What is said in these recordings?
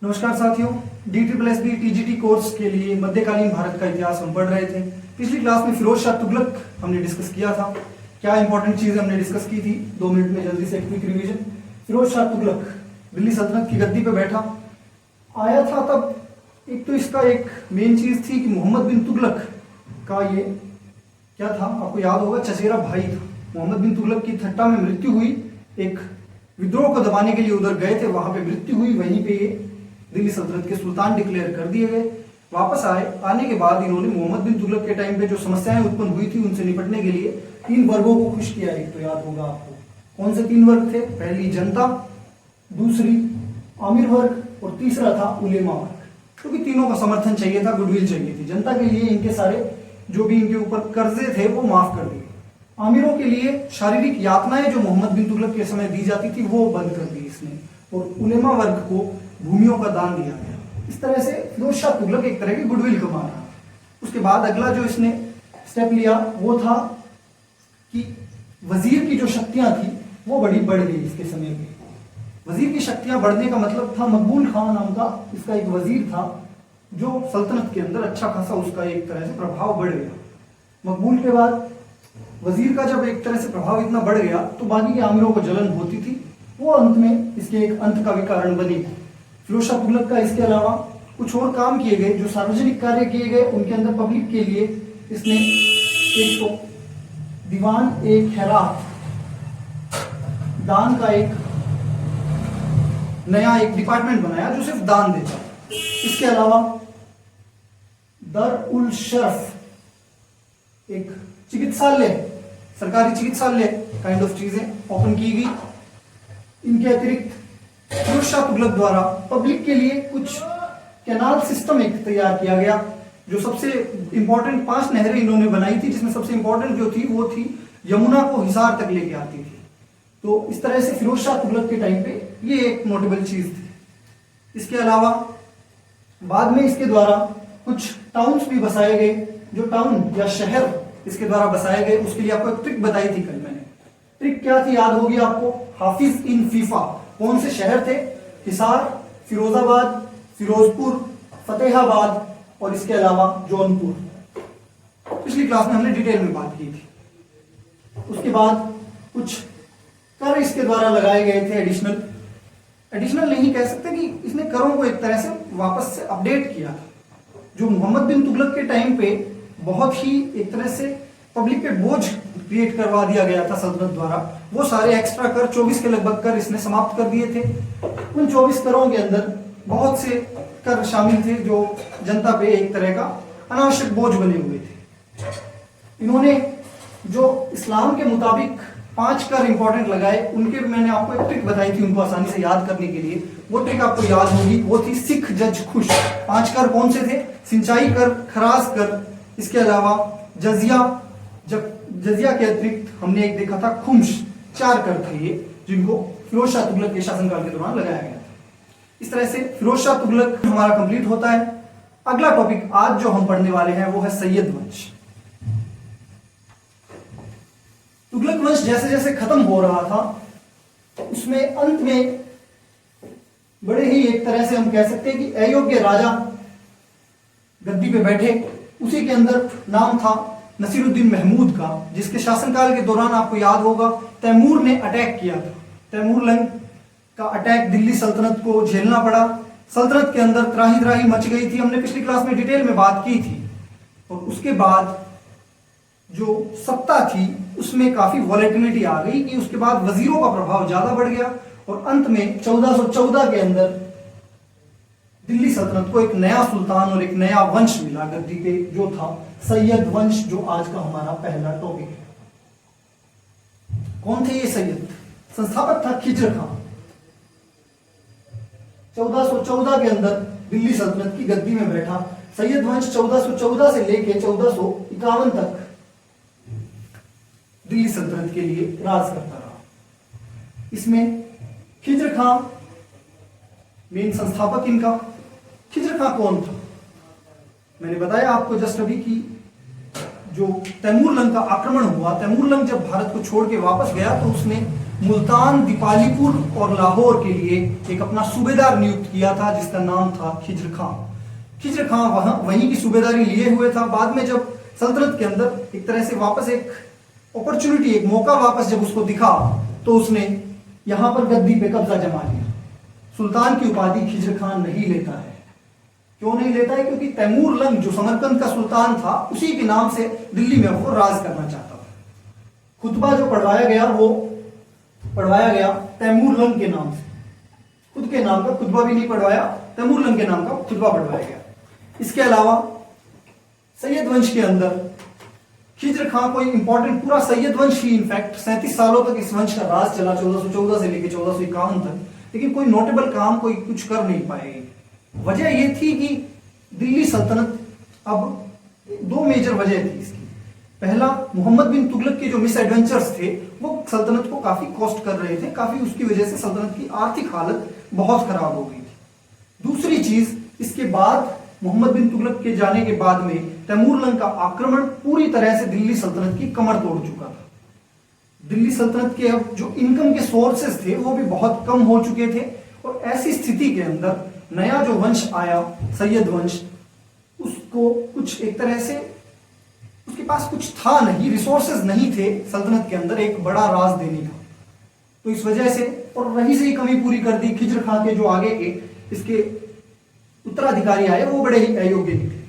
नमस्कार साथियों, DSSB TGT course के लिए मध्यकालीन भारत का इतिहास हम पढ़ रहे थे। पिछली क्लास में फिरोज शाह तुगलक हमने डिस्कस किया था। क्या इंपॉर्टेंट चीजें हमने डिस्कस की थी, 2 मिनट में जल्दी से एक क्विक रिवीजन। फिरोज शाह तुगलक दिल्ली सल्तनत की गद्दी पे बैठा आया था। तब एक तो इसका एक मेन चीज थी कि मोहम्मद बिन तुगलक का ये क्या था, आपको याद होगा, चचेरा भाई था। मोहम्मद बिन तुगलक की ठट्टा में मृत्यु हुई, एक विद्रोह को दबाने के लिए उधर गए थे, वहां पे मृत्यु हुई, वहीं पे ये दिल्ली सल्तनत के सुल्तान डिक्लेयर कर दिए गए। वापस आने के बाद इन्होंने मोहम्मद बिन तुगलक के टाइम पे जो समस्याएं उत्पन्न हुई थी उनसे निपटने के लिए 3 वर्गों को खुश किया। एक तो याद होगा आपको, कौन से 3 वर्ग थे? पहली जनता, दूसरी आमिर वर्ग और तीसरा था उलेमा वर्ग। क्योंकि तीनों का समर्थन चाहिए था, गुडविल चाहिए थी। जनता के लिए इनके सारे जो भी इनके ऊपर कर्जे थे वो माफ कर दिए। आमिरों के लिए शारीरिक यातनाएं जो मोहम्मद बिन तुगलक के समय दी जाती थी वो बंद कर दी इसने, और उलेमा वर्ग को भूमियों का दान दिया गया। इस तरह से फिरोज शाह तुगलक एक तरह की गुडविल कमा रहा। उसके बाद अगला जो इसने स्टेप लिया वो था कि वजीर की जो शक्तियां थी वो बड़ी बढ़ गई इसके समय में। वजीर की शक्तियां बढ़ने का मतलब था, मकबूल खान नाम का इसका एक वजीर था जो सल्तनत के अंदर अच्छा खासा उसका एक तरह से प्रभाव बढ़ गया। मकबूल के बाद वजीर का जब एक तरह से प्रभाव इतना बढ़ गया तो बाकी के आमिरों को जलन होती थी, वो अंत में इसके एक अंत का भी कारण बनी। फिरोज शाह तुगलक का इसके अलावा कुछ और काम किए गए, जो सार्वजनिक कार्य किए गए उनके अंदर पब्लिक के लिए इसने एक तो दीवान एक खैरात दान का एक नया एक डिपार्टमेंट बनाया जो सिर्फ दान देता। इसके अलावा दर उल शरफ एक चिकित्सालय, सरकारी चिकित्सालय काइंड ऑफ चीजें ओपन की गई। इनके अतिरिक्त फिरोज शाह तुगलक द्वारा पब्लिक के लिए कुछ कैनाल सिस्टम एक तैयार किया गया। जो सबसे इंपॉर्टेंट 5 नहरें इन्होंने बनाई थी, जिसमें सबसे इंपॉर्टेंट जो थी वो थी यमुना को हिसार तक लेके आती थी। तो इस तरह से फिरोज शाह तुगलक के टाइम पे ये एक नोटेबल चीज थी। इसके अलावा बाद में इसके द्वारा कुछ टाउन्स भी बसाए गए। जो टाउन या शहर इसके द्वारा बसाए गए, उसके लिए आपको एक ट्रिक बताई थी कल मैंने। ट्रिक क्या थी, याद होगी आपको, हाफिज इन फीफा। कौन से शहर थे? हिसार, फिरोजाबाद, फिरोजपुर, फतेहाबाद और इसके अलावा जौनपुर। पिछली क्लास में हमने डिटेल में बात की थी। उसके बाद कुछ कर इसके द्वारा लगाए गए थे एडिशनल नहीं कह सकते कि इसने करों को एक तरह से वापस से अपडेट किया था। जो मोहम्मद बिन तुगलक के टाइम पे बहुत ही एक तरह से पब्लिक पे बोझ क्रिएट करवा दिया गया था सल्तनत द्वारा, वो सारे एक्स्ट्रा कर 24 के लगभग कर इसने समाप्त कर दिए थे। उन 24 करों के अंदर बहुत से कर शामिल थे जो जनता पे एक तरह का अनावश्यक बोझ बने हुए थे। इन्होंने जो इस्लाम के मुताबिक 5 कर इंपॉर्टेंट लगाए, उनके मैंने आपको एक ट्रिक बताई थी उनको आसानी से याद करने के लिए। वो ट्रिक आपको याद होगी, वो थी सिख जज खुश। 5 कर कौन से थे? सिंचाई कर, खराज कर, इसके अलावा जजिया। जब जजिया के अतिरिक्त हमने एक देखा था खुम्स। 4 कर थे ये, जिनको फिरोज शाह तुगलक के शासनकाल के दौरान लगाया गया था। इस तरह से फिरोज शाह तुगलक हमारा कंप्लीट होता है। अगला टॉपिक आज जो हम पढ़ने वाले हैं वो है सैयद वंश। तुगलक वंश जैसे जैसे खत्म हो रहा था, उसमें अंत में बड़े ही एक तरह से हम कह सकते हैं कि अयोग्य राजा गद्दी पे बैठे। उसी के अंदर नाम था नसीरुद्दीन महमूद का, जिसके शासनकाल के दौरान आपको याद होगा तैमूर ने अटैक किया था। तैमूर लंग का अटैक दिल्ली सल्तनत को झेलना पड़ा। सल्तनत के अंदर त्राही त्राही मच गई थी, हमने पिछली क्लास में डिटेल में बात की थी। और उसके बाद जो सत्ता थी उसमें काफी वॉलेटिलिटी आ गई कि उसके बाद वजीरों का प्रभाव ज्यादा बढ़ गया और अंत में 1414 के अंदर दिल्ली सल्तनत को एक नया सुल्तान और एक नया वंश मिला गद्दी पे, जो था सैयद वंश, जो आज का हमारा पहला टॉपिक है। कौन थे ये सैयद? संस्थापक था खिजर खान। 1414 के अंदर दिल्ली सल्तनत की गद्दी में बैठा सैयद वंश 1414 से लेके 1451 तक दिल्ली सल्तनत के लिए राज करता रहा। इसमें खिजर खां मेन संस्थापक इनका। खिजर खां कौन था? मैंने बताया आपको जस्ट अभी कि जो तैमूर लंग का आक्रमण हुआ, तैमूर लंग जब भारत को छोड़ के वापस गया तो उसने मुल्तान, दीपालीपुर और लाहौर के लिए एक अपना सूबेदार नियुक्त किया था जिसका नाम था खिज्र खां। खिज्र खां वहीं की सूबेदारी लिए हुए था। बाद में जब सल्तनत के अंदर एक तरह से वापस एक अपॉर्चुनिटी, एक मौका वापस जब उसको दिखा तो उसने यहां पर गद्दी पे कब्जा जमा लिया। सुल्तान की उपाधि खिज्र खां नहीं लेता है। क्यों नहीं लेता है? क्योंकि तैमूर लंग जो समरकंद का सुल्तान था उसी के नाम से दिल्ली में वो राज करना चाहता था। खुतबा जो पढ़वाया गया वो पढ़वाया गया तैमूर लंग के नाम से। खुद के नाम का खुतबा भी नहीं पढ़वाया, तैमूर लंग के नाम का खुतबा पढ़वाया गया। इसके अलावा सैयद वंश के अंदर खिज्र खां कोई इंपॉर्टेंट, पूरा सैयद वंश ही इनफैक्ट 37 सालों तक इस वंश का राज चला, 1414 से लेकर 1451 तक, लेकिन कोई नोटेबल काम कोई कुछ कर नहीं पाए। वजह यह थी कि दिल्ली सल्तनत, अब दो मेजर वजह थी इसकी। पहला, मोहम्मद बिन तुगलक के जो मिस एडवेंचर्स थे वो सल्तनत को काफी कॉस्ट कर रहे थे, काफी उसकी वजह से सल्तनत की आर्थिक हालत बहुत खराब हो गई थी। दूसरी चीज, इसके बाद मोहम्मद बिन तुगलक के जाने के बाद में तैमूर लंग का आक्रमण पूरी तरह से दिल्ली सल्तनत की कमर तोड़ चुका था। दिल्ली सल्तनत के अब जो इनकम के सोर्सेस थे वो भी बहुत कम हो चुके थे, और ऐसी स्थिति के अंदर नया जो वंश आया सैयद वंश, उसको कुछ एक तरह से उसके पास कुछ था नहीं, रिसोर्सेज नहीं थे सल्तनत के अंदर एक बड़ा राज देने का। तो इस वजह से, और वहीं से ही कमी पूरी कर दी। खिज्र खां के जो आगे के इसके उत्तराधिकारी आए वो बड़े ही अयोग्य नहीं थे,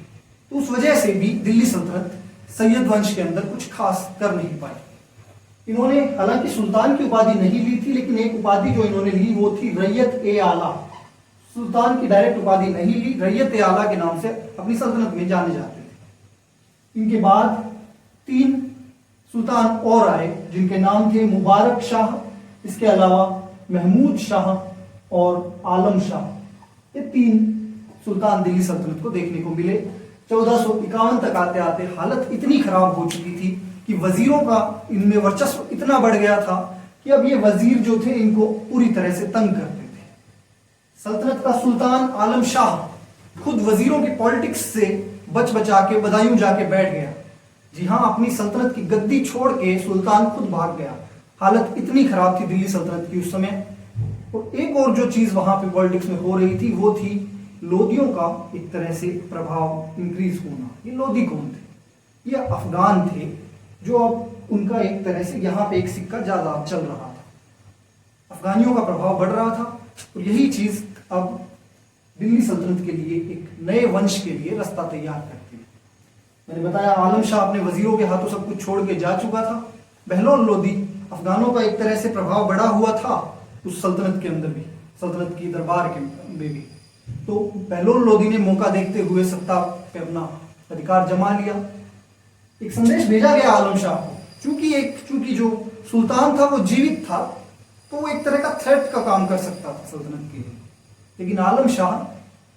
तो उस वजह से भी दिल्ली सल्तनत सैयद वंश के अंदर कुछ खास कर नहीं पाई। इन्होंने हालांकि सुल्तान की उपाधि नहीं ली थी, लेकिन एक उपाधि जो इन्होंने ली वो थी रैयत ए आला। सुल्तान की डायरेक्ट उपाधि नहीं ली, रैयत ए आला के नाम से अपनी सल्तनत में जाने जाते थे। इनके बाद 3 सुल्तान और आए जिनके नाम थे मुबारक शाह, इसके अलावा महमूद शाह और आलम शाह। ये 3 सुल्तान दिल्ली सल्तनत को देखने को मिले। 1451 तक आते आते हालत इतनी खराब हो चुकी थी कि वजीरों का इनमें वर्चस्व इतना बढ़ गया था कि अब ये वजीर जो थे इनको पूरी तरह से तंग करते थे। सल्तनत का सुल्तान आलम शाह खुद वजीरों की पॉलिटिक्स से बच बचा के बदायूं जाके बैठ गया। जी हाँ, अपनी सल्तनत की गद्दी छोड़ के सुल्तान खुद भाग गया। हालत इतनी खराब थी दिल्ली सल्तनत की उस समय। और एक और जो चीज वहां पे पॉलिटिक्स में हो रही थी वो थी लोदियों का एक तरह से प्रभाव इंक्रीज होना। ये लोदी कौन थे? ये अफगान थे, जो अब उनका एक तरह से यहाँ पे एक सिक्का ज्यादा चल रहा था। अफगानियों का प्रभाव बढ़ रहा था, और यही चीज अब दिल्ली सल्तनत के लिए एक नए वंश के लिए रास्ता तैयार करती है। मैंने बताया आलम शाह अपने वजीरों के हाथों सब कुछ छोड़ के जा चुका था। बहलोल लोदी, अफगानों का एक तरह से प्रभाव बढ़ा हुआ था उस सल्तनत के अंदर भी, सल्तनत की दरबार के में भी। तो बहलोल लोदी ने मौका देखते हुए सत्ता पे अपना अधिकार जमा लिया। एक संदेश भेजा गया आलम शाह को, चूंकि जो सुल्तान था वो जीवित था, तो वो एक तरह का थ्रेट का काम कर सकता था सल्तनत के लिए। लेकिन आलम शाह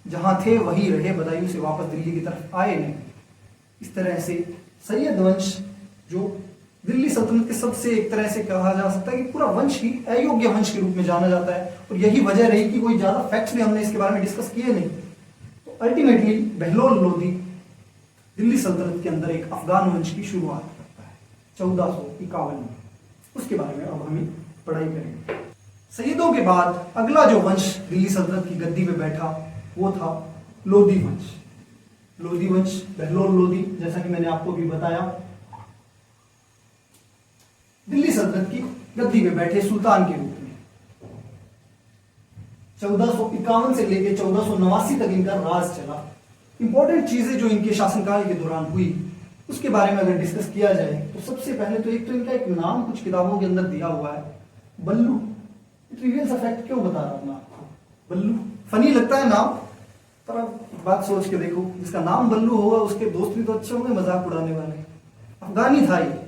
जहां थे वहीं रहे, बदायूं से वापस दिल्ली की तरफ आए नहीं। इस तरह से सैयद वंश, जो दिल्ली सल्तनत के सबसे एक तरह से कहा जा सकता है कि पूरा वंश ही अयोग्य वंश के रूप में जाना जाता है, और यही वजह रही कि कोई ज्यादा फैक्ट्स भी हमने इसके बारे में डिस्कस किए नहीं। तो अल्टीमेटली बहलोल लोदी दिल्ली सल्तनत के अंदर एक अफगान वंश की शुरुआत करता है 1451 में। उसके बारे में अब हम पढ़ाई करेंगे। सैयदों के बाद अगला जो वंश दिल्ली सल्तनत की गद्दी पे बैठा वो था लोदी वंश। लोदी वंश, बहलोल लोदी, जैसा कि मैंने आपको भी बताया, दिल्ली सल्तनत की गद्दी पे बैठे सुल्तान के रूप में। 1451 से लेकर 1489 तक इनका राज चला। इंपॉर्टेंट चीजें जो इनके शासनकाल के दौरान हुई उसके बारे में अगर डिस्कस किया जाए तो सबसे पहले तो इनका एक नाम कुछ किताबों के अंदर दिया हुआ है, बल्लू। ट्रिवियल सा फैक्ट क्यों बता रहा हूं मैं आपको, बल्लू फनी लगता है नाम, पर अब बात सोच के देखो, जिसका नाम बल्लू होगा उसके दोस्त भी तो अच्छे होंगे मजाक उड़ाने वाले। अफगानी था ये,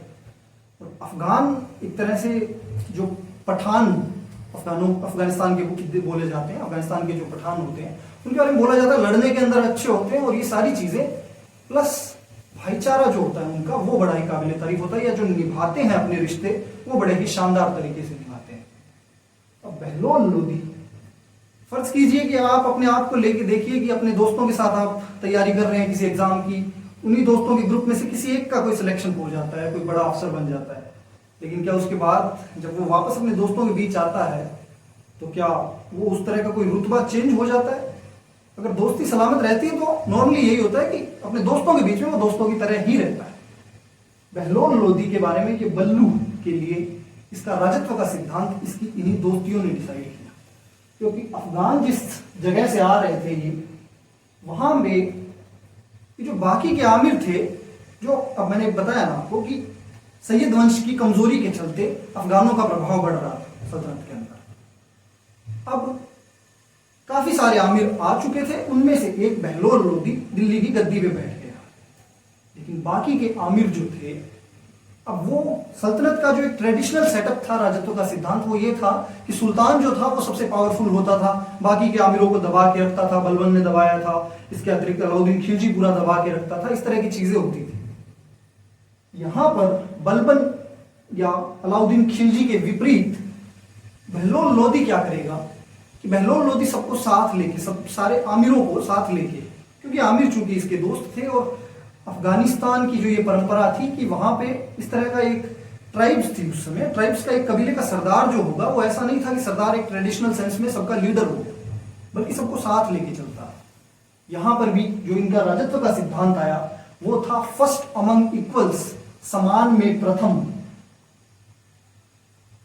और अफगान एक तरह से जो पठान अफगानिस्तान के बोले जाते हैं, अफगानिस्तान के जो पठान होते हैं उनके बारे में बोला जाता है लड़ने के अंदर अच्छे होते हैं, और ये सारी चीजें प्लस भाईचारा जो होता है उनका वो बड़ा ही काबिल तारीफ होता है, या जो निभाते हैं अपने रिश्ते वो बड़े ही शानदार तरीके से निभाते हैं। अब बहलोल लोदी, फर्ज कीजिए कि आप अपने आप को लेके देखिए कि अपने दोस्तों के साथ आप तैयारी कर रहे हैं किसी एग्जाम की, उन्हीं दोस्तों के ग्रुप में से किसी एक का कोई सिलेक्शन हो जाता है, कोई बड़ा अफसर बन जाता है, लेकिन क्या उसके बाद जब वो वापस अपने दोस्तों के बीच आता है तो क्या वो उस तरह का कोई रुतबा चेंज हो जाता है? अगर दोस्ती सलामत रहती है तो नॉर्मली यही होता है कि अपने दोस्तों के बीच में वो दोस्तों की तरह ही रहता है। बहलोल लोदी के बारे में, ये बल्लू के लिए इसका राजत्व का सिद्धांत इसकी इन्हीं दोस्तियों ने डिसाइड किया, क्योंकि अफगान जिस जगह से आ रहे थे ये, वहां में ये जो बाकी के आमिर थे, जो अब मैंने बताया ना आपको कि सैयद वंश की कमजोरी के चलते अफगानों का प्रभाव बढ़ रहा था सल्तनत के अंदर। अब काफी सारे आमिर आ चुके थे, उनमें से एक बहलोल लोदी दिल्ली की गद्दी पे बैठ गया, लेकिन बाकी के आमिर जो थे, अब वो सल्तनत का जो एक ट्रेडिशनल सेटअप था, राजत्व का सिद्धांत, वो ये था कि सुल्तान जो था वो सबसे पावरफुल होता था, बाकी के आमिरों को दबा के रखता था, बलबन ने दबाया था, इसके अतिरिक्त अलाउद्दीन खिलजी पूरा दबा के रखता था, इस तरह की चीजें होती थी। यहां पर बलबन या अलाउद्दीन खिलजी के विपरीत बहलोल लोदी क्या करेगा कि बहलोल लोदी सबको साथ लेके, सब सारे आमिरों को साथ लेके, क्योंकि आमिर चूंकि इसके दोस्त थे और अफगानिस्तान की जो ये परंपरा थी कि वहां पे इस तरह का एक ट्राइब्स थी, उस समय ट्राइब्स का एक कबीले का सरदार जो होगा वो ऐसा नहीं था कि सरदार एक ट्रेडिशनल सेंस में सबका लीडर हो, बल्कि सबको साथ लेके चलता। यहां पर भी जो इनका राजत्व का सिद्धांत आया वो था फर्स्ट अमंग इक्वल्स, समान में प्रथम।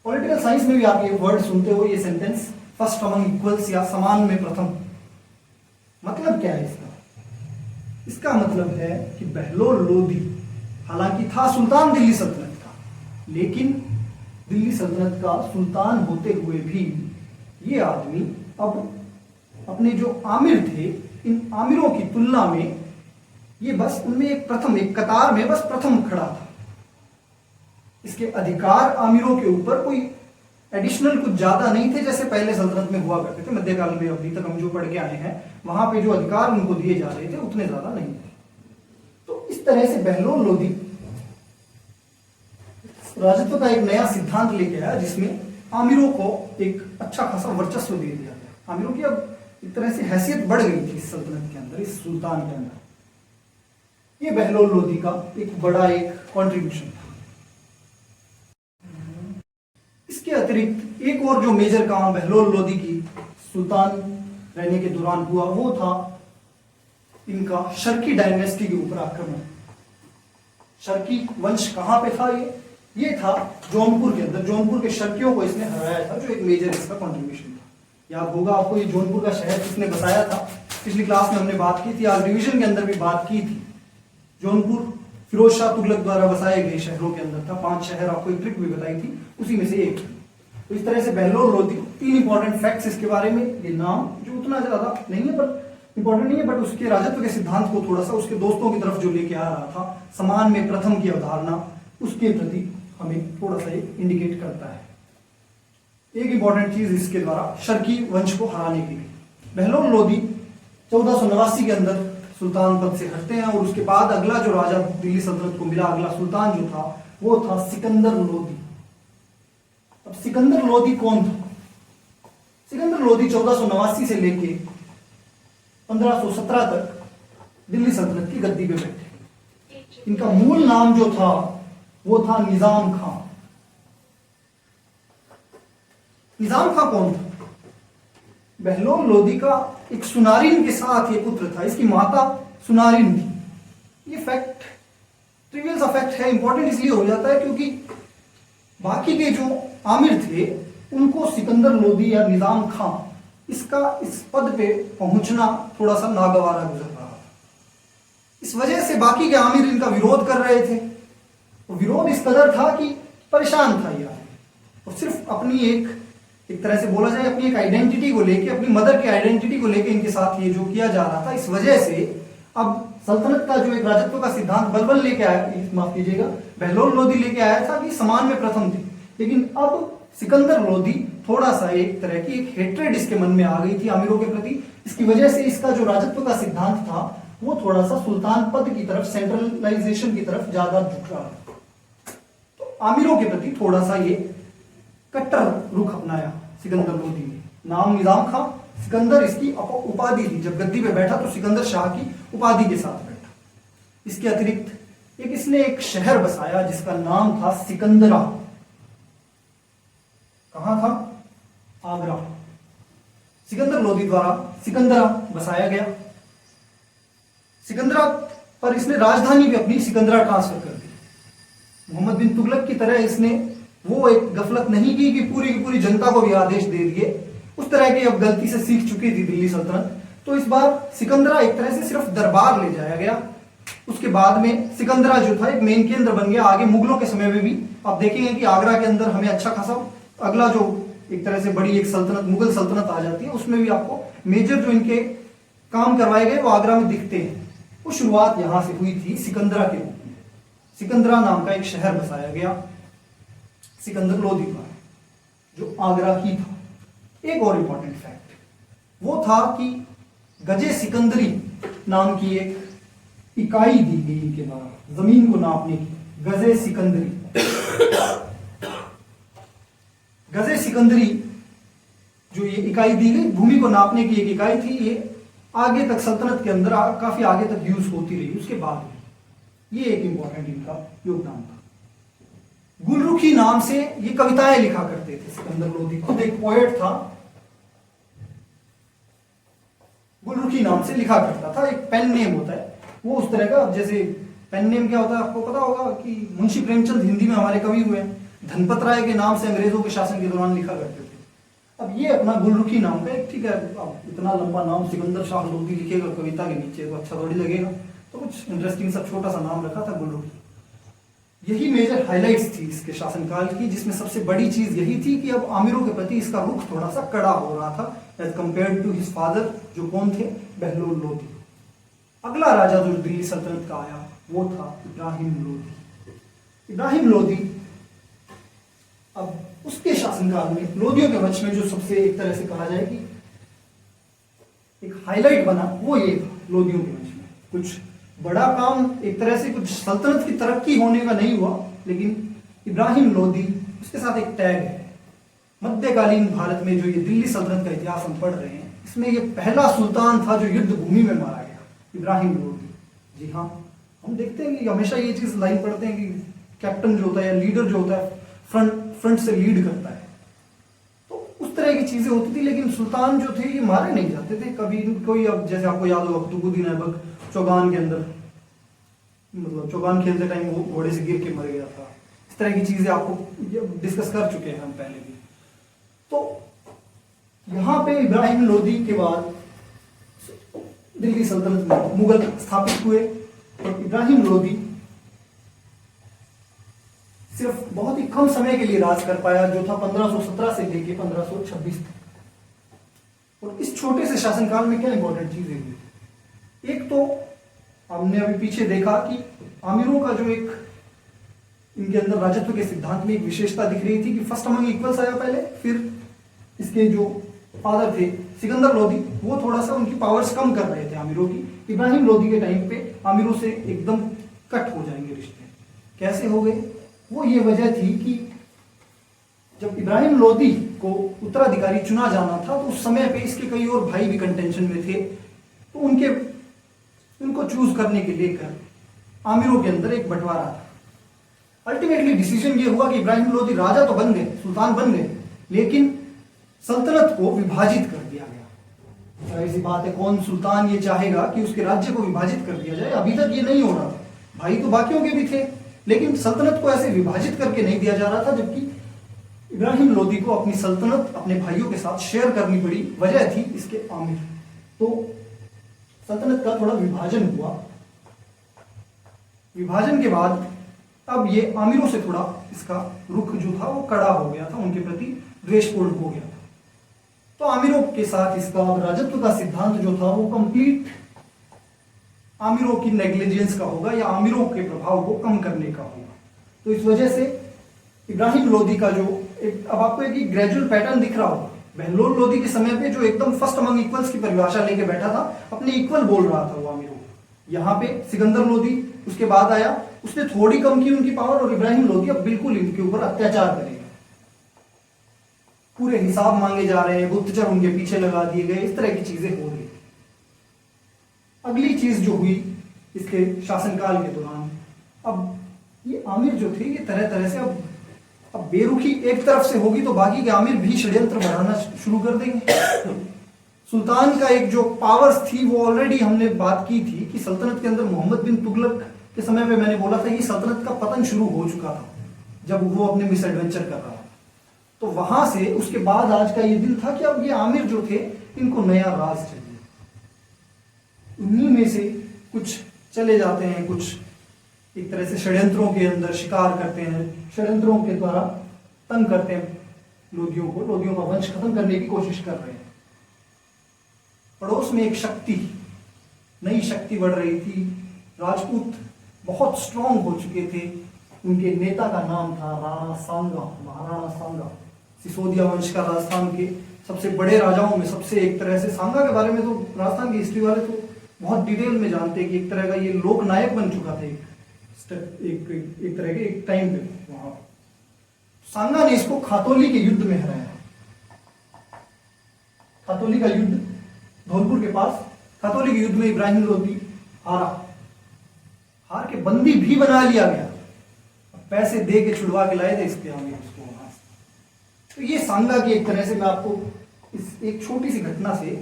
पॉलिटिकल साइंस में भी आप ये वर्ड सुनते हो, ये सेंटेंस फर्स्ट अमंग इक्वल्स या समान में प्रथम। मतलब क्या है इसका? इसका मतलब है कि बहलोल लोदी हालांकि था सुल्तान दिल्ली सल्तनत का, लेकिन दिल्ली सल्तनत का सुल्तान होते हुए भी ये आदमी अब अपने जो आमिर थे, इन आमिरों की तुलना में ये बस उनमें एक प्रथम, एक कतार में बस प्रथम खड़ा था। इसके अधिकार आमिरों के ऊपर कोई एडिशनल कुछ ज्यादा नहीं थे जैसे पहले सल्तनत में हुआ करते थे। मध्यकाल में अभी तक हम जो पढ़ के आए हैं वहां पे जो अधिकार उनको दिए जा रहे थे उतने ज्यादा नहीं थे। तो इस तरह से बहलोल लोदी राजत्व का एक नया सिद्धांत लेके आया जिसमें आमिरों को एक अच्छा खासा वर्चस्व दे दिया गया। आमिरों की अब एक तरह से हैसियत बढ़ गई थी इस सल्तनत के अंदर, इस सुल्तान के अंदर। ये बहलोल लोदी का एक बड़ा एक कॉन्ट्रीब्यूशन था। इसके अतिरिक्त एक और जो मेजर काम बहलोल लोदी की सुल्तान रहने के दौरान हुआ वो था इनका शर्की डायनेस्टी के ऊपर आक्रमण। शर्की वंश कहां पे था? ये था जौनपुर के अंदर। जौनपुर के शर्कियों को इसने हराया था, जो एक मेजर इसका कंट्रीब्यूशन था। याद होगा आपको ये जौनपुर का शहर किसने बसाया था? पिछली क्लास में हमने बात की थी, आज रिवीजन के अंदर भी बात की थी। जौनपुर फिरोज शाह तुगलक द्वारा बसाए गए शहरों के अंदर था। 5 शहर, आपको एक ट्रिक भी बताई थी, उसी में से एक। तो इस तरह से बहलोल लोदी, 3 इंपॉर्टेंट फैक्ट्स इसके बारे में। ये नाम जो उतना ज्यादा नहीं है पर इंपॉर्टेंट नहीं है, बट उसके राजत्व के सिद्धांत को थोड़ा सा उसके दोस्तों की तरफ जो लेके आ रहा था, समान में प्रथम की अवधारणा, उसके प्रति हमें थोड़ा सा इंडिकेट करता है। एक इंपॉर्टेंट चीज इसके द्वारा शर्की वंश को हराने के लिए बहलोल लोदी 1489 के अंदर सुल्तान पद से हटते हैं और उसके बाद अगला जो राजा दिल्ली सल्तनत को मिला, अगला सुल्तान जो था वो था सिकंदर लोदी। अब सिकंदर लोदी कौन था? सिकंदर लोदी 1489 से लेके 1517 तक दिल्ली सल्तनत की गद्दी पे बैठे। इनका मूल नाम जो था वो था निजाम खां। निजाम खां कौन था? बहलोल लोदी का एक सुनारिन के साथ ये पुत्र था। इसकी माता सुनारिन थी। ये फैक्ट ट्रिवियल सा फैक्ट है, इंपॉर्टेंट इसलिए हो जाता है क्योंकि बाकी के जो आमिर थे उनको सिकंदर लोदी या निजाम खां इसका इस पद पे पहुंचना थोड़ा सा नागवारा गुजर रहा था। इस वजह से बाकी के आमिर इनका विरोध कर रहे थे। तो विरोध इस कदर था कि परेशान था यह, और सिर्फ अपनी एक तरह से बोला जाए अपनी एक आइडेंटिटी को लेके, अपनी मदर की आइडेंटिटी को लेके इनके साथ ये जो किया जा रहा था। इस वजह से अब सल्तनत का जो एक राजत्व का सिद्धांत बलबन लेके आया, माफ कीजिएगा, बहलोल लोदी लेके आया था कि समान में प्रथम थे, लेकिन अब सिकंदर लोदी थोड़ा सा एक तरह की एक हेट्रेड इसके मन में आ गई थी आमिरों के प्रति। इसकी वजह से इसका जो राजत्व का सिद्धांत था वो थोड़ा सा सुल्तान पद की तरफ, सेंट्रलाइजेशन की तरफ ज्यादा झुक रहा था। तो आमिरों के प्रति थोड़ा सा ये कट्टर रुख अपनाया सिकंदर लोदी ने। नाम निजाम खां, सिकंदर इसकी उपाधि थी। जब गद्दी पे बैठा तो सिकंदर शाह की उपाधि के साथ बैठा। इसके अतिरिक्त इसने एक शहर बसाया जिसका नाम था सिकंदरा। कहां था? आगरा। सिकंदर लोदी द्वारा सिकंदरा बसाया गया। सिकंदरा पर इसने राजधानी भी अपनी सिकंदरा ट्रांसफर कर दी। मोहम्मद बिन तुगलक की तरह इसने वो एक गफलत नहीं की पूरी जनता को भी आदेश दे दिए। उस तरह की अब गलती से सीख चुकी थी दिल्ली सल्तनत। तो इस बार सिकंदरा एक तरह से सिर्फ दरबार ले जाया गया। उसके बाद में सिकंदरा जो था एक मेन केंद्र बन गया। आगे मुगलों के समय में भी आप देखेंगे कि आगरा के अंदर हमें अच्छा खासा अगला जो एक तरह से बड़ी एक सल्तनत मुगल सल्तनत आ जाती है, उसमें भी आपको मेजर जो इनके काम करवाए गए वो आगरा में दिखते हैं। वो शुरुआत यहां से हुई थी सिकंदरा के रूप में। सिकंदरा नाम का एक शहर बसाया गया सिकंदर लोदी द्वारा, जो आगरा ही था। एक और इंपॉर्टेंट फैक्ट वो था कि गजे सिकंदरी नाम की एक इकाई दी गई इनके द्वारा जमीन को नापने की। गजे सिकंदरी गजे सिकंदरी जो ये इकाई दी गई भूमि को नापने की एक इकाई थी। ये आगे तक सल्तनत के अंदर काफी आगे तक यूज होती रही। उसके बाद ये एक इंपॉर्टेंट इनका योगदान था। गुलरुखी नाम से ये कविताएं लिखा करते थे सिकंदर लोदी। खुद एक पोएट था, गुलरुखी नाम से लिखा करता था। एक पेन नेम होता है वो उस तरह का, जैसे पेन नेम क्या होता है आपको पता होगा कि मुंशी प्रेमचंद हिंदी में हमारे कवि हुए, धनपत राय के नाम से अंग्रेजों के शासन के दौरान लिखा करते थे। अब ये अपना गुलरुखी नाम का एक, ठीक है, अब इतना लंबा नाम सिकंदर शाह लोदी लिखेगा कविता के नीचे तो अच्छा थोड़ी लगेगा, तो कुछ इंटरेस्टिंग सा छोटा सा नाम रखा था गुलरुखी। यही मेजर हाइलाइट्स थी इसके शासनकाल की, जिसमें सबसे बड़ी चीज यही थी कि अब आमिरों के प्रति इसका रुख थोड़ा सा कड़ा हो रहा था as compared to his father, जो कौन थे? बहलोल लोदी। अगला राजा जो दिल्ली सल्तनत का आया वो था इब्राहिम लोदी। इब्राहिम लोदी, अब उसके शासनकाल में लोदियों के वंश में जो सबसे एक तरह से कहा जाए कि एक हाईलाइट बना वो ये था लोदियों के वंश में। कुछ बड़ा काम एक तरह से कुछ सल्तनत की तरक्की होने का नहीं हुआ, लेकिन इब्राहिम लोदी उसके साथ एक टैग है। मध्यकालीन भारत में जो ये दिल्ली सल्तनत का इतिहास हम पढ़ रहे हैं, इसमें ये पहला सुल्तान था जो युद्ध भूमि में मारा गया, इब्राहिम लोदी। जी हाँ, हम देखते हैं कि हमेशा ये चीज लाइन पढ़ते हैं कि कैप्टन जो होता है या लीडर जो होता है फ्रंट से लीड करता है, तो उस तरह की चीजें होती थी। लेकिन सुल्तान जो थे ये मारे नहीं जाते थे कभी कोई। अब जैसे आपको याद होगा कुतुबुद्दीन ऐबक चौगान के अंदर, मतलब चौगान खेलते टाइम वो घोड़े से गिर के मर गया था। इस तरह की चीजें आपको डिस्कस कर चुके हैं हम पहले भी। तो यहां पे इब्राहिम लोदी के बाद दिल्ली सल्तनत में मुगल स्थापित हुए और इब्राहिम लोदी सिर्फ बहुत ही कम समय के लिए राज कर पाया, जो था 1517 से लेके 1526 तक। और इस छोटे से शासनकाल में क्या इंपॉर्टेंट चीजें हुई? एक तो हमने अभी पीछे देखा कि आमिरों का जो एक इनके अंदर राजत्व के सिद्धांत में एक विशेषता दिख रही थी कि फर्स्ट अमंग इक्वल्स आया पहले, फिर इसके जो फादर थे सिकंदर लोदी वो थोड़ा सा उनकी पावर्स कम कर रहे थे आमिरों की। इब्राहिम लोदी के टाइम पे आमिरों से एकदम कट हो जाएंगे रिश्ते। कैसे हो गए? वो ये वजह थी कि जब इब्राहिम लोदी को उत्तराधिकारी चुना जाना था तो उस समय पे इसके कई और भाई भी कंटेंशन में थे, तो उनको चूज करने के लेकर आमिरों के अंदर एक बंटवारा था। अल्टीमेटली डिसीजन ये हुआ कि इब्राहिम लोदी राजा तो बन गए, सुल्तान बन गए, लेकिन सल्तनत को विभाजित कर दिया गया। जाहिर सी बात है, कौन सुल्तान ये चाहेगा कि उसके राज्य को विभाजित कर दिया जाए? अभी तक ये नहीं हो रहा था, भाई तो बाकियों के भी थे, लेकिन सल्तनत को ऐसे विभाजित करके नहीं दिया जा रहा था। जबकि इब्राहिम लोदी को अपनी सल्तनत अपने भाइयों के साथ शेयर करनी पड़ी, वजह थी इसके आमिर। तो सल्तनत का थोड़ा विभाजन हुआ। विभाजन के बाद अब ये आमिरों से थोड़ा इसका रुख जो था वो कड़ा हो गया था, उनके प्रति द्वेषपूर्ण हो गया था। तो आमिरों के साथ इसका राजत्व का सिद्धांत जो था वो कंप्लीट आमिरों की नेग्लिजेंस का होगा या आमिरों के प्रभाव को कम करने का होगा। तो इस वजह से इब्राहिम लोदी का जो अब आपको एक ग्रेजुअल पैटर्न दिख रहा होगा। बहलोल लोदी के समय पे जो एकदम फर्स्ट अमंग इक्वल्स की परिभाषा लेके बैठा था, अपने इक्वल बोल रहा था वो आमिरों को। यहाँ पे सिकंदर लोदी उसके बाद आया, उसने थोड़ी कम की उनकी पावर, और इब्राहिम लोदी अब बिल्कुल इनके ऊपर अत्याचार करेगा। पूरे हिसाब मांगे जा रहे हैं, गुप्तचर उनके पीछे लगा दिए गए, इस तरह की चीजें हो रही। अगली चीज जो हुई इसके शासनकाल के दौरान, अब ये आमिर जो थे ये तरह तरह से अब अब बेरुखी एक तरफ से होगी तो बाकी के आमिर भी षड्यंत्र बढ़ाना शुरू कर देंगे। सुल्तान का एक जो पावर्स थी वो ऑलरेडी हमने बात की थी कि सल्तनत के अंदर मोहम्मद बिन तुगलक के समय पे मैंने बोला था कि सल्तनत का पतन शुरू हो चुका था जब वो अपने मिस एडवेंचर कर रहा था। तो वहां से उसके बाद आज का ये दिन था कि अब ये आमिर जो थे इनको नया राज चाहिए। उन्हीं में से कुछ चले जाते हैं, कुछ एक तरह से षड्यंत्रों के अंदर शिकार करते हैं, षड्यंत्रों के द्वारा तंग करते हैं लोदियों को, लोदियों का वंश खत्म करने की कोशिश कर रहे हैं। पड़ोस में एक शक्ति, नई शक्ति बढ़ रही थी। राजपूत बहुत स्ट्रांग हो चुके थे। उनके नेता का नाम था राणा सांगा, महाराणा सांगा। सिसोदिया वंश का राजस्थान के सबसे बड़े राजाओं में सबसे, एक तरह से सांगा के बारे में तो राजस्थान की हिस्ट्री वाले तो बहुत डिटेल में जानते हैं कि एक तरह का ये लोक नायक बन चुका था एक तरह के एक टाइम पे। वहां सांगा ने इसको खातौली के युद्ध में हराया। खातौली का युद्ध धौलपुर के पास, खातौली के युद्ध में इब्राहिम लोदी हारा, हार के बंदी भी बना लिया गया। पैसे दे के छुड़वा के लाए थे इसके आगे उसको वहां से। तो ये सांगा की एक तरह से मैं आपको इस एक छोटी सी घटना से,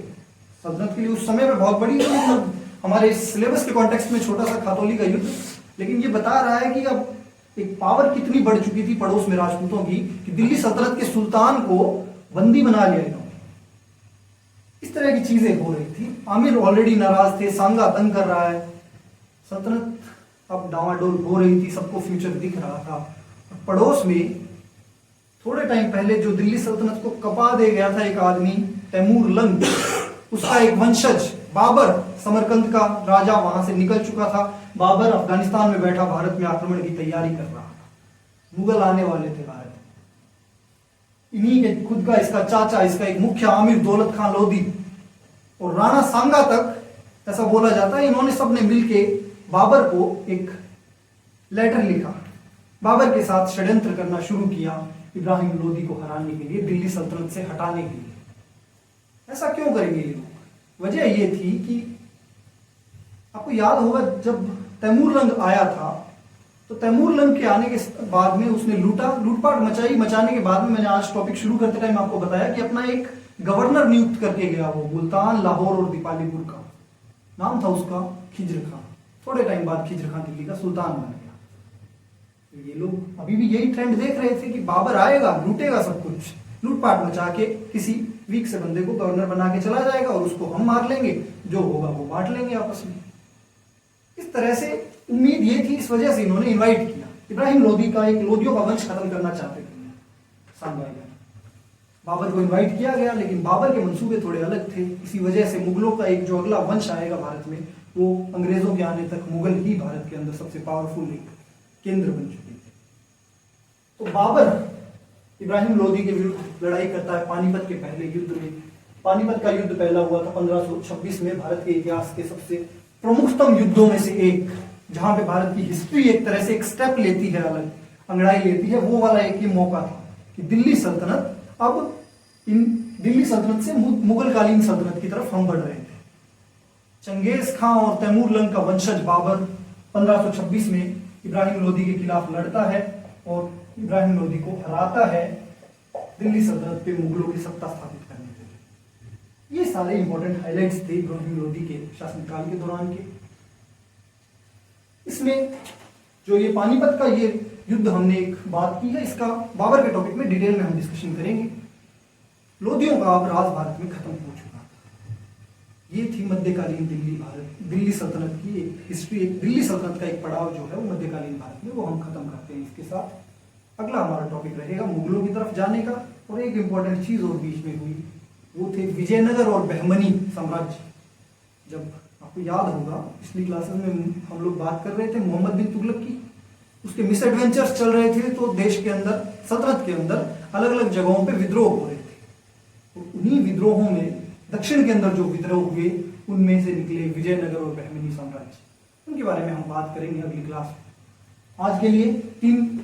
सल्तनत के लिए उस समय में बहुत बड़ी, मतलब हमारे सिलेबस के कॉन्टेक्स्ट में छोटा सा खातौली का युद्ध, लेकिन ये बता रहा है कि अब एक पावर कितनी बढ़ चुकी थी पड़ोस में राजपूतों की कि दिल्ली सल्तनत के सुल्तान को बंदी बना लिया इन्होंने। इस तरह की चीजें हो रही थी। आमिर ऑलरेडी नाराज थे, सांगा तंग कर रहा है, सल्तनत अब डावाडोल हो रही थी, सबको फ्यूचर दिख रहा था। पड़ोस में थोड़े टाइम पहले जो दिल्ली सल्तनत को कपा दे गया था एक आदमी, तैमूर लंग, उसका एक वंशज बाबर, समरकंद का राजा, वहां से निकल चुका था। बाबर अफगानिस्तान में बैठा भारत में आक्रमण की तैयारी कर रहा था। मुगल आने वाले थे भारत। इन्हीं के खुद का, इसका चाचा, इसका एक मुख्य आमिर दौलत खान लोधी और राणा सांगा तक, ऐसा बोला जाता है, इन्होंने सबने मिलके बाबर को एक लेटर लिखा, बाबर के साथ षड्यंत्र करना शुरू किया इब्राहिम लोदी को हराने के लिए, दिल्ली सल्तनत से हटाने के लिए। ऐसा क्यों करेंगे ये लोग? वजह ये थी कि आपको याद होगा जब तैमूर लंग आया था तो तैमूर लंग के आने के बाद में उसने लूटपाट मचाई। मचाने के बाद में मैंने आज टॉपिक शुरू करते टाइम आपको बताया कि अपना एक गवर्नर नियुक्त करके गया वो, मुल्तान, लाहौर और दीपालीपुर का। नाम था उसका खिज्र खान। थोड़े टाइम बाद खिज्र खान दिल्ली का सुल्तान बन गया। ये लोग अभी भी यही ट्रेंड देख रहे थे कि बाबर आएगा, लूटेगा सब कुछ, लूटपाट मचा के किसी वीक से बंदे को गवर्नर बना के चला जाएगा और उसको हम मार लेंगे, जो होगा वो बांट लेंगे आपस में। इस तरह से उम्मीद ये थी, इस वजह से इन्होंने इनवाइट किया। इब्राहिम लोदी का एक लोदियों का वंश खत्म करना चाहते थे सांगा। बाबर को इनवाइट किया गया, लेकिन बाबर के मंसूबे थोड़े अलग थे। इसी वजह से मुगलों का एक जो अगला वंश आएगा भारत में, वो अंग्रेजों के आने तक मुगल ही भारत के अंदर सबसे पावरफुल एक केंद्र बन चुके थे। तो बाबर इब्राहिम लोदी के विरुद्ध लड़ाई करता है पानीपत के पहले युद्ध में। पानीपत का युद्ध पहला हुआ था 1526 में, भारत के इतिहास के सबसे प्रमुखतम युद्धों में से एक, जहां पे भारत की हिस्ट्री एक तरह से एक स्टेप लेती है, अलग अंगड़ाई लेती है। वो वाला एक ही मौका था कि दिल्ली सल्तनत, अब इन दिल्ली सल्तनत से मुगलकालीन सल्तनत की तरफ हम बढ़ रहे थे। चंगेज खां और तैमूर लंग का वंशज बाबर 1526 में इब्राहिम लोदी के खिलाफ लड़ता है और इब्राहिम लोदी को हराता है दिल्ली सल्तनत पे मुगलों की सत्ता स्थापित करने के लिए। ये सारे इंपॉर्टेंट हाइलाइट्स थे इब्राहिम लोदी के शासनकाल के दौरान के। इसमें जो ये पानीपत का ये युद्ध हमने एक बात की है, इसका बाबर के टॉपिक में डिटेल में हम डिस्कशन करेंगे। लोदियों का अब राज भारत में खत्म हो चुका था। ये थी मध्यकालीन दिल्ली सल्तनत की एक हिस्ट्री। एक दिल्ली सल्तनत का एक पड़ाव जो है वो मध्यकालीन भारत में, वो हम खत्म करते हैं। इसके साथ अगला हमारा टॉपिक रहेगा मुगलों की तरफ जाने का। और एक इंपॉर्टेंट चीज और बीच में हुई, वो थे विजयनगर और बहमनी साम्राज्य। जब आपको याद होगा पिछली क्लासेस में हम लोग बात कर रहे थे मोहम्मद बिन तुगलक की, उसके मिस एडवेंचर्स चल रहे थे, तो देश के अंदर, सल्तनत के अंदर अलग अलग जगहों पे विद्रोह हो रहे थे। तो उन्हीं विद्रोहों में दक्षिण के अंदर जो विद्रोह हुए, उनमें से निकले विजयनगर और बहमनी साम्राज्य। उनके बारे में हम बात करेंगे अगली क्लास में। आज के लिए 3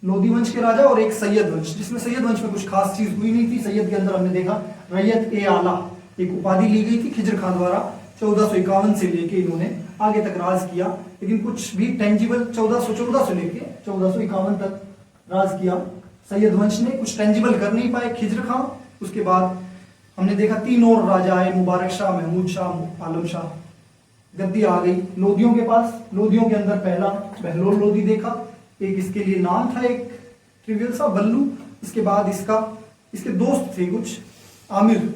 लोदी वंश के राजा और एक सैयद वंश, जिसमें सैयद वंश में कुछ खास चीज हुई नहीं थी। सैयद के अंदर हमने देखा रैयत ए आला एक उपाधि ली गई थी खिज्र खान द्वारा। 1451 से लेके इन्होंने आगे तक राज किया, लेकिन कुछ भी टेंजिबल 1414 से लेके 1451 तक राज किया सैयद वंश ने कुछ टेंजिबल कर नहीं पाए, खिज्र खां। उसके बाद हमने देखा 3 और राजा आए, मुबारक शाह, महमूद शाह, आलम शाह। गद्दी आ गई लोदियों के पास। लोदियों के अंदर पहला बहलोल लोदी देखा, एक इसके लिए नाम था, एक ट्रिवियल सा बल्लू। इसके बाद इसके दोस्त थे कुछ आमिर,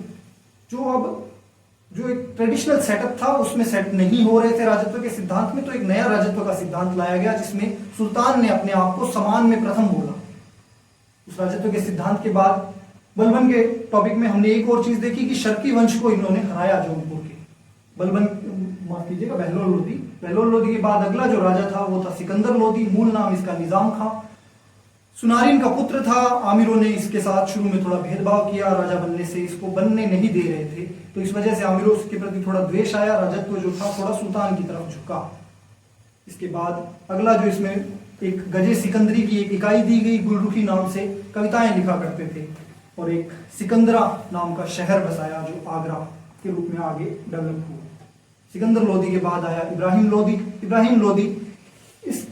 जो एक ट्रेडिशनल सेटअप था उसमें सेट नहीं हो रहे थे राजत्व के सिद्धांत में, तो एक नया राजत्व का सिद्धांत लाया गया जिसमें सुल्तान ने अपने आप को समान में प्रथम बोला। उस राजत्व के सिद्धांत के बाद बलबन के टॉपिक में हमने एक और चीज देखी कि शर्की वंश को इन्होंने हराया जौनपुर के। बलबन, माफ कीजिएगा, बहलोल लोदी। बहलोल लोदी के बाद अगला जो राजा था वो था सिकंदर लोदी, मूल नाम इसका निजाम खां। सुनारिन का पुत्र था। आमिरों ने इसके साथ शुरू में थोड़ा भेदभाव किया, राजा बनने से इसको बनने नहीं दे रहे थे, तो इस वजह से आमिरों के प्रति थोड़ा द्वेष आया, राजत्व जो था थोड़ा सुल्तान की तरफ झुका। इसके बाद अगला जो इसमें एक गजे सिकंदरी की एक इकाई दी गई, गुलरुखी नाम से कविताएं लिखा करते थे, और एक सिकंदरा नाम का शहर बसाया जो आगरा के रूप में आगे डेवलप हुआ। सिकंदर लोदी के बाद आया इब्राहिम लोदी। इब्राहिम लोदी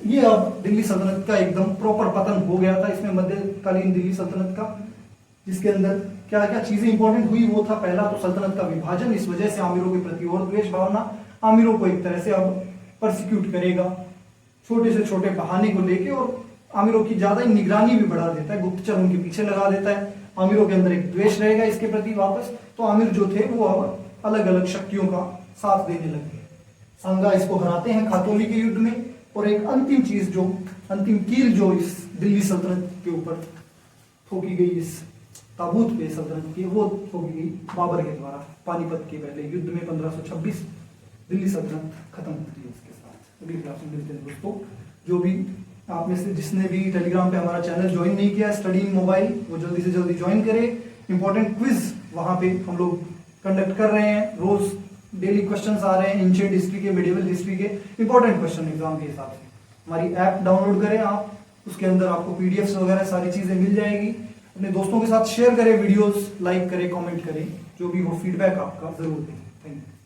ये अब दिल्ली सल्तनत का एकदम प्रॉपर पतन हो गया था। इसमें मध्यकालीन दिल्ली सल्तनत का, जिसके अंदर क्या क्या चीजें इंपॉर्टेंट हुई वो था, पहला तो सल्तनत का विभाजन, इस वजह से आमिरों के प्रति और द्वेष भावना, आमिरों को एक तरह से अब परसिक्यूट करेगा छोटे से छोटे बहाने को लेके, और आमिरों की ज्यादा निगरानी भी बढ़ा देता है, गुप्तचर उनके पीछे लगा देता है। आमिरों के अंदर एक द्वेष रहेगा इसके प्रति वापस, तो आमिर जो थे वो अब अलग अलग शक्तियों का साथ देने लगे। संगा इसको हराते हैं खातौली के युद्ध में, और एक अंतिम चीज जो अंतिम कील जो इस दिल्ली सल्तनत के ऊपर ठोकी गई, इस ताबूत पे सल्तनत की, वो ठोकी गई बाबर के द्वारा पानीपत के पहले युद्ध में 1526। दिल्ली सल्तनत खत्म होती है इसके साथ। अगली क्लास में मिलते हैं दोस्तों। जो भी आप में से जिसने भी टेलीग्राम पे हमारा चैनल ज्वाइन नहीं किया स्टडी इन मोबाइल, वो जल्दी से जल्दी ज्वाइन करे। इंपॉर्टेंट क्विज वहां पे हम लोग कंडक्ट कर रहे हैं, रोज डेली क्वेश्चंस आ रहे हैं, एंशिएंट हिस्ट्री के, मेडिवल हिस्ट्री के इंपॉर्टेंट क्वेश्चन एग्जाम के हिसाब से। हमारी ऐप डाउनलोड करें आप, उसके अंदर आपको पीडीएफ्स वगैरह सारी चीजें मिल जाएगी। अपने दोस्तों के साथ शेयर करें वीडियोस, लाइक करें, कमेंट करें, जो भी हो फीडबैक आपका जरूर दें। Thank you.